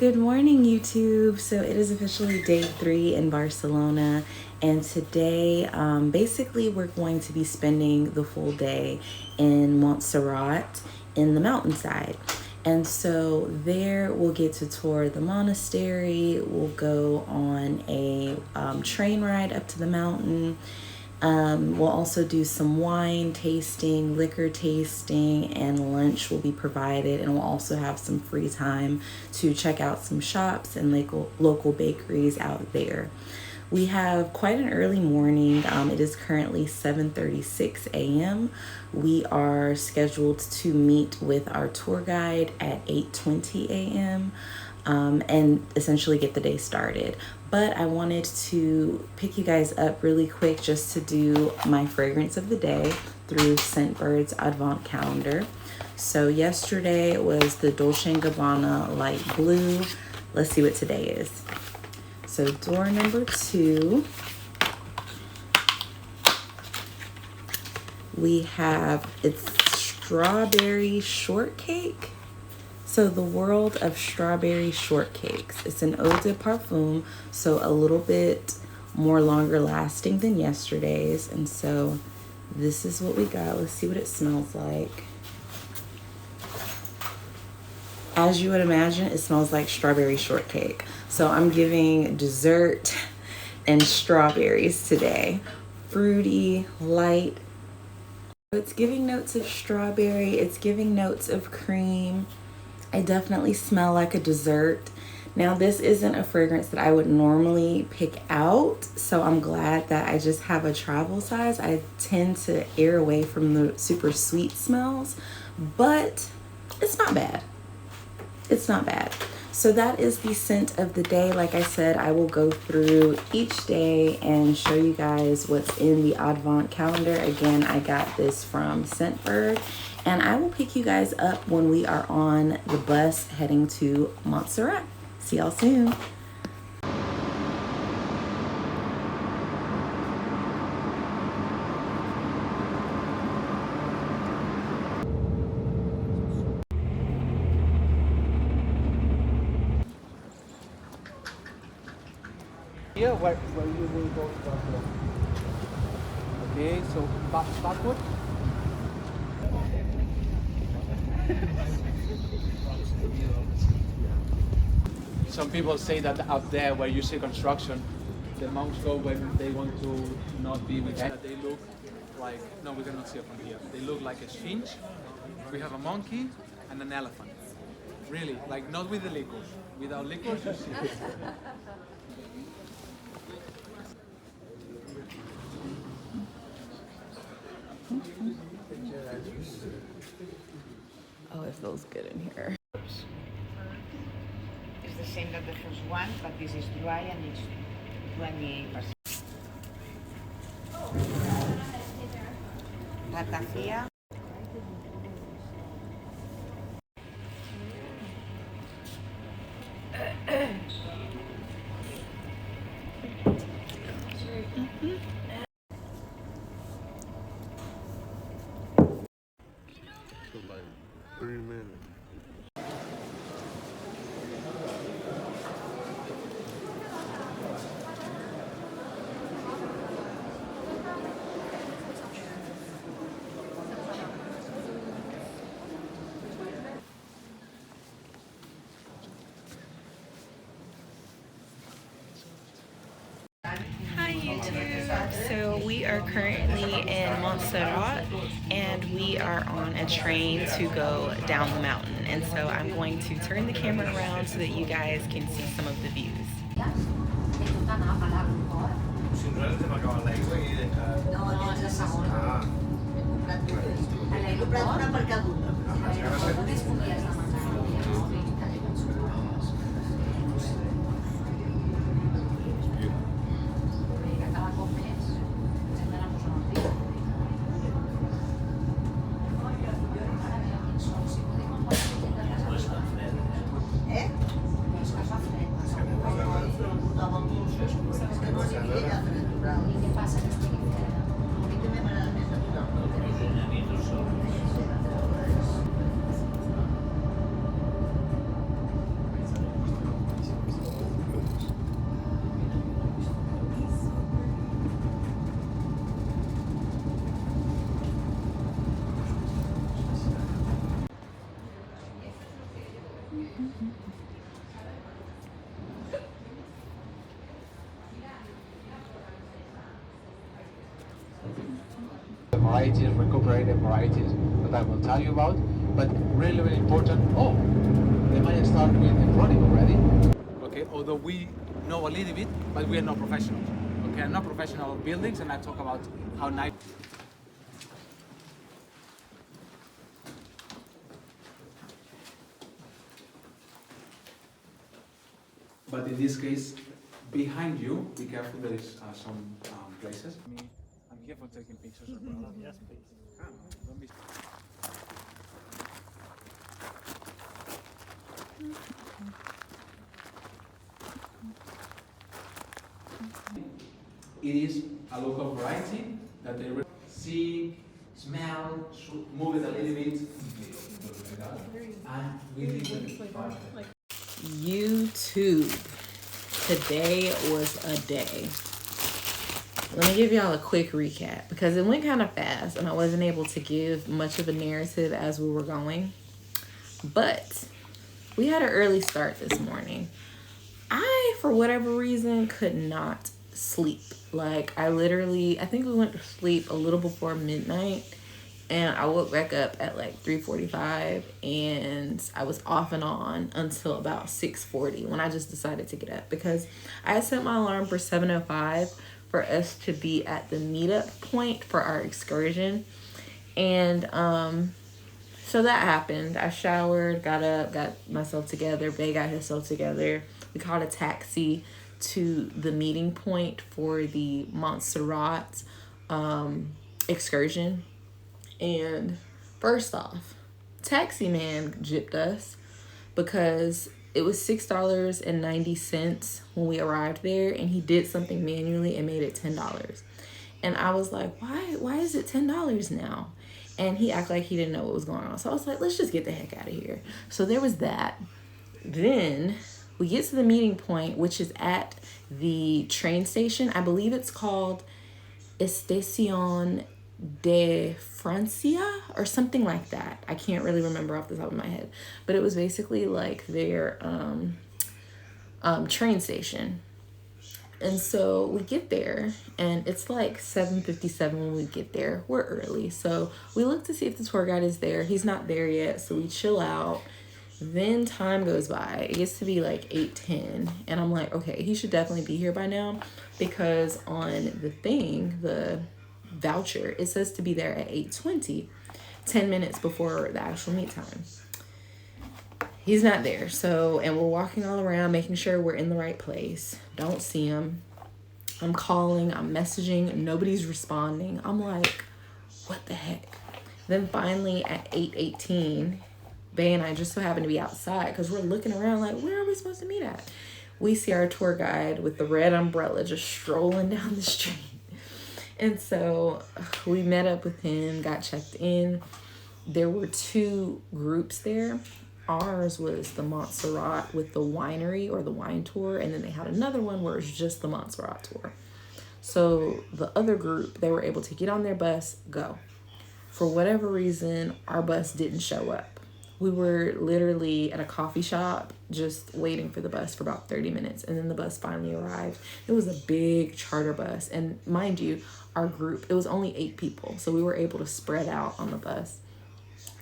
Good morning, YouTube. So it is officially day 3 in Barcelona, and today basically we're going to be spending the full day in Montserrat in the mountainside. And so there we'll get to tour the monastery, we'll go on a train ride up to the mountain. We'll also do some wine tasting, liquor tasting, and lunch will be provided. And we'll also have some free time to check out some shops and local bakeries out there. We have quite an early morning. It is currently 7:36 a.m. We are scheduled to meet with our tour guide at 8:20 a.m. And essentially get the day started. But I wanted to pick you guys up really quick just to do my fragrance of the day through Scentbird's Advent calendar. So yesterday was the Dolce & Gabbana Light Blue. Let's see what today is. So door number 2, we have, it's strawberry shortcake. So the world of strawberry shortcakes. It's an eau de parfum, so a little bit more longer lasting than yesterday's. And so this is what we got. Let's see what it smells like. As you would imagine, it smells like strawberry shortcake. So I'm giving dessert and strawberries today. Fruity, light. It's giving notes of strawberry. It's giving notes of cream. I definitely smell like a dessert. Now, this isn't a fragrance that I would normally pick out, so I'm glad that I just have a travel size. I tend to err away from the super sweet smells, but it's not bad. It's not bad. So that is the scent of the day. Like I said, I will go through each day and show you guys what's in the Advent calendar. Again, I got this from Scentbird. And I will pick you guys up when we are on the bus heading to Montserrat. See y'all soon. Here, where you will go from. Okay, so backward. Some people say that out there where you see construction, the monks go when they want to not be with that. They look like, no, we cannot see it from here. They look like a sphinx. We have a monkey and an elephant. Really, like not with the liquors. Without liquors, you see. Oh, it feels good in here. It's the same as the first one, but this is dry and it's 28%. Ratafia. Like 3 minutes. Hi YouTube. So we are currently in Montserrat and we are on a train to go down the mountain. And so I'm going to turn the camera around so that you guys can see some of the views. The varieties, recuperated varieties that I will tell you about, but really, really important. Oh, they might start with the chronic already. Okay, although we know a little bit, but we are not professionals. Okay, I'm not professional of buildings, and I talk about how nice. But in this case, behind you, be careful, there is some places. I'm here for taking pictures as well. Yes, please. Don't be... It is a local variety that they see, smell, move it a little bit, and really YouTube. Today was a day. Let me give y'all a quick recap because it went kind of fast and I wasn't able to give much of a narrative as we were going. But we had an early start this morning. I, for whatever reason, could not sleep. Like, I think we went to sleep a little before midnight. And I woke back up at like 3:45 and I was off and on until about 6:40 when I just decided to get up because I had set my alarm for 7:05 for us to be at the meetup point for our excursion. And so that happened. I showered, got up, got myself together. Bae got himself together. We called a taxi to the meeting point for the Montserrat excursion. And first off, taxi man gypped us because it was $6.90 when we arrived there, and he did something manually and made it $10. And I was like, why is it $10 now? And he acted like he didn't know what was going on. So I was like, let's just get the heck out of here. So there was that. Then we get to the meeting point, which is at the train station. I believe it's called Estación de França or something like that. I can't really remember off the top of my head, but it was basically like their train station. And so we get there and it's like 7:57 when we get there. We're early, so we look to see if the tour guide is there. He's not there yet, so we chill out. Then time goes by. It gets to be like 8:10 and I'm like, okay, he should definitely be here by now because on the thing, the voucher, it says to be there at 8:20, 10 minutes before the actual meet time. He's not there. So, and we're walking all around making sure we're in the right place. Don't see him. I'm calling, I'm messaging, nobody's responding. I'm like, what the heck? Then finally at 8:18, Bae and I just so happen to be outside because we're looking around like, where are we supposed to meet at? We see our tour guide with the red umbrella just strolling down the street. And so we met up with him, got checked in. There were two groups there. Ours was the Montserrat with the winery or the wine tour. And then they had another one where it was just the Montserrat tour. So the other group, they were able to get on their bus, go. For whatever reason, our bus didn't show up. We were literally at a coffee shop just waiting for the bus for about 30 minutes. And then the bus finally arrived. It was a big charter bus. And mind you, our group, it was only 8 people. So we were able to spread out on the bus.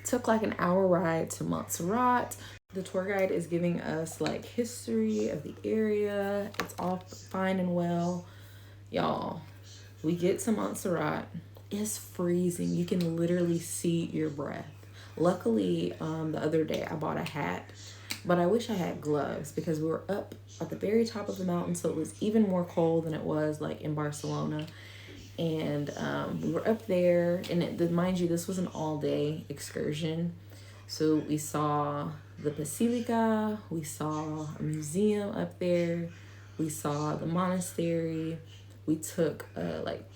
It took like an hour ride to Montserrat. The tour guide is giving us like history of the area. It's all fine and well. Y'all, we get to Montserrat. It's freezing. You can literally see your breath. Luckily, the other day I bought a hat, but I wish I had gloves because we were up at the very top of the mountain, so it was even more cold than it was like in Barcelona. And we were up there, and mind you, this was an all-day excursion. So we saw the Basilica, we saw a museum up there, we saw the monastery. We took a like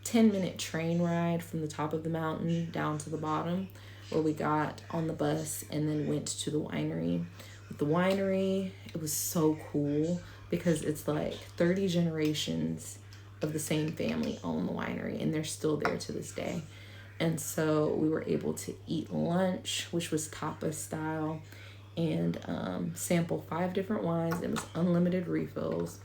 10-minute train ride from the top of the mountain down to the bottom, where we got on the bus and then went to the winery. With the winery, it was so cool because it's like 30 generations of the same family own the winery, and they're still there to this day. And so we were able to eat lunch, which was tapas style, and sample 5 different wines. It was unlimited refills,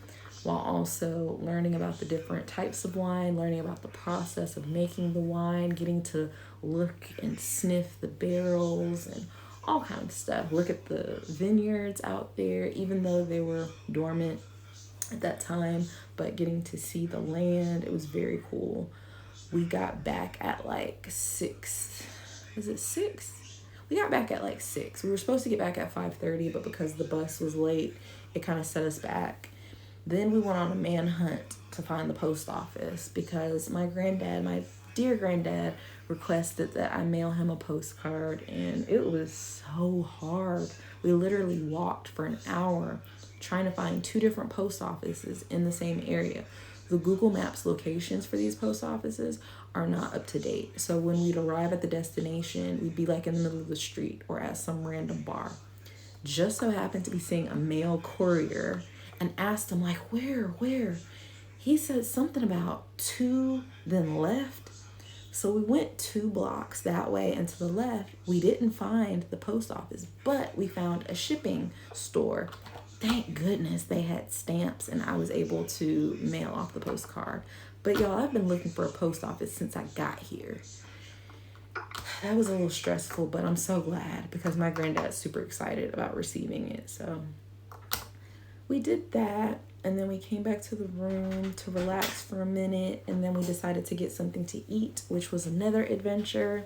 while also learning about the different types of wine, learning about the process of making the wine, getting to look and sniff the barrels and all kinds of stuff. Look at the vineyards out there, even though they were dormant at that time, but getting to see the land, it was very cool. We got back at like 6. Was it 6? We got back at like 6. We were supposed to get back at 5:30, but because the bus was late, it kind of set us back. Then we went on a manhunt to find the post office because my dear granddad, requested that I mail him a postcard, and it was so hard. We literally walked for an hour trying to find 2 different post offices in the same area. The Google Maps locations for these post offices are not up to date. So when we'd arrive at the destination, we'd be like in the middle of the street or at some random bar. Just so happened to be seeing a mail courier and asked him like, where? He said something about 2, then left. So we went 2 blocks that way, and to the left, we didn't find the post office, but we found a shipping store. Thank goodness they had stamps and I was able to mail off the postcard. But y'all, I've been looking for a post office since I got here. That was a little stressful, but I'm so glad because my granddad's super excited about receiving it. So we did that, and then we came back to the room to relax for a minute, and then we decided to get something to eat, which was another adventure.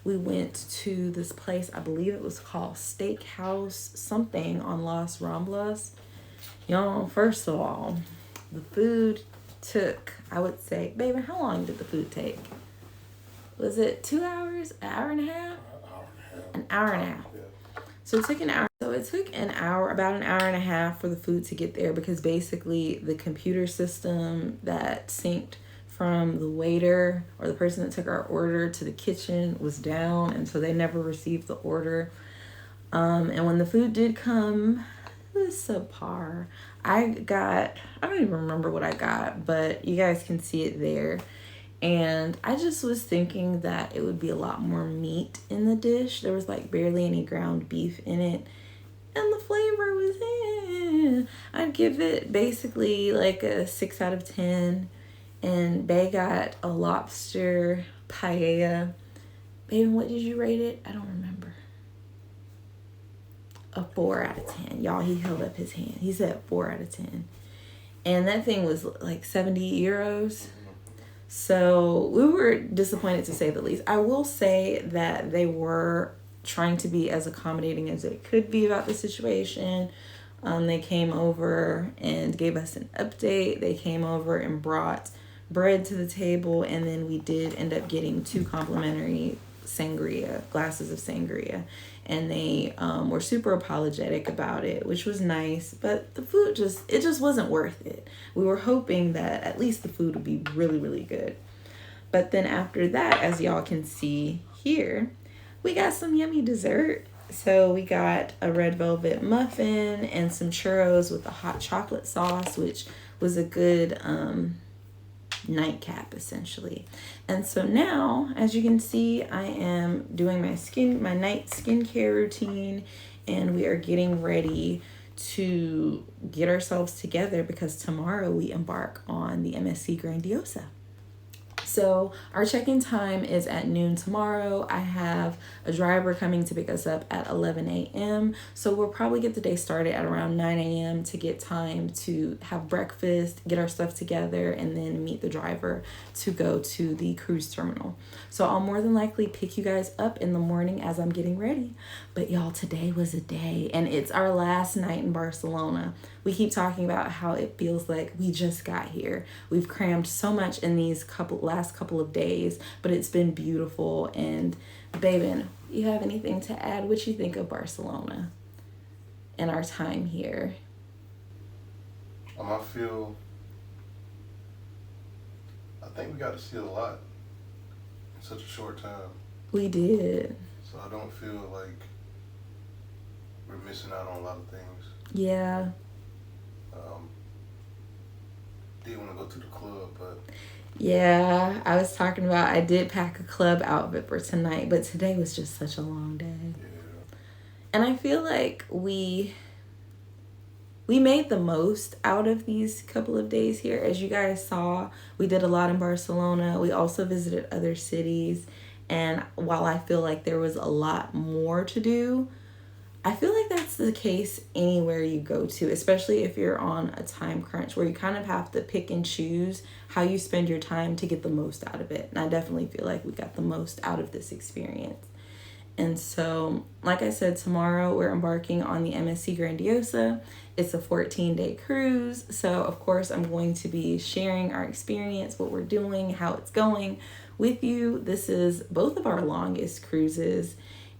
We went to this place, I believe it was called Steakhouse something on Las Ramblas. Y'all, first of all, the food took, I would say, baby, how long did the food take? Was it 2 hours, an hour and a half? An hour and a half. So it took an hour. So it took about an hour and a half for the food to get there because basically the computer system that synced from the waiter or the person that took our order to the kitchen was down, and so they never received the order. And when the food did come, it was subpar. I don't even remember what I got, but you guys can see it there. And I just was thinking that it would be a lot more meat in the dish. There was like barely any ground beef in it, and the flavor was I'd give it basically like a 6 out of 10. And Bay got a lobster paella. Baby, what did you rate it? I don't remember. A 4 out of 10. Y'all, he held up his hand. He said 4 out of 10. And that thing was like 70 euros. So we were disappointed to say the least. I will say that they were trying to be as accommodating as they could be about the situation. They came over and gave us an update. They came over and brought bread to the table, and then we did end up getting 2 complimentary glasses of sangria, and they were super apologetic about it, which was nice, but the food just wasn't worth it. We were hoping that at least the food would be really, really good. But then after that, as y'all can see here, we got some yummy dessert. So we got a red velvet muffin and some churros with a hot chocolate sauce, which was a good nightcap essentially. And so now, as you can see, I am doing my night skincare routine, and we are getting ready to get ourselves together because tomorrow we embark on the MSC Grandiosa. So our check-in time is at noon tomorrow. I have a driver coming to pick us up at 11 a.m. So we'll probably get the day started at around 9 a.m. to get time to have breakfast, get our stuff together, and then meet the driver to go to the cruise terminal. So I'll more than likely pick you guys up in the morning as I'm getting ready. But y'all, today was a day, and it's our last night in Barcelona. We keep talking about how it feels like we just got here. We've crammed so much in these last couple of days, but it's been beautiful. And baby, you have anything to add? What you think of Barcelona and our time here? I think we got to see a lot in such a short time. We did. So I don't feel like we're missing out on a lot of things. Yeah. Did want to go to the club, but yeah, I was talking about I did pack a club outfit for tonight, but today was just such a long day. yeah. And I feel like we made the most out of these couple of days here. As you guys saw, we did a lot in Barcelona. We also visited other cities. And while I feel like there was a lot more to do, I feel like that's the case anywhere you go to, especially if you're on a time crunch where you kind of have to pick and choose how you spend your time to get the most out of it. And I definitely feel like we got the most out of this experience. And so, like I said, tomorrow we're embarking on the MSC Grandiosa. It's a 14-day cruise. So, of course, I'm going to be sharing our experience, what we're doing, how it's going with you. This is both of our longest cruises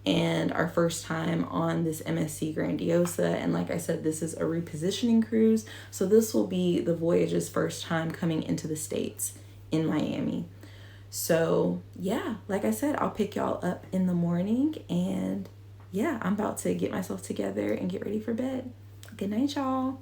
and our first time on this MSC Grandiosa. And like I said, this is a repositioning cruise. So this will be the voyage's first time coming into the States in Miami. So yeah, like I said, I'll pick y'all up in the morning, and yeah, I'm about to get myself together and get ready for bed. Good night, y'all.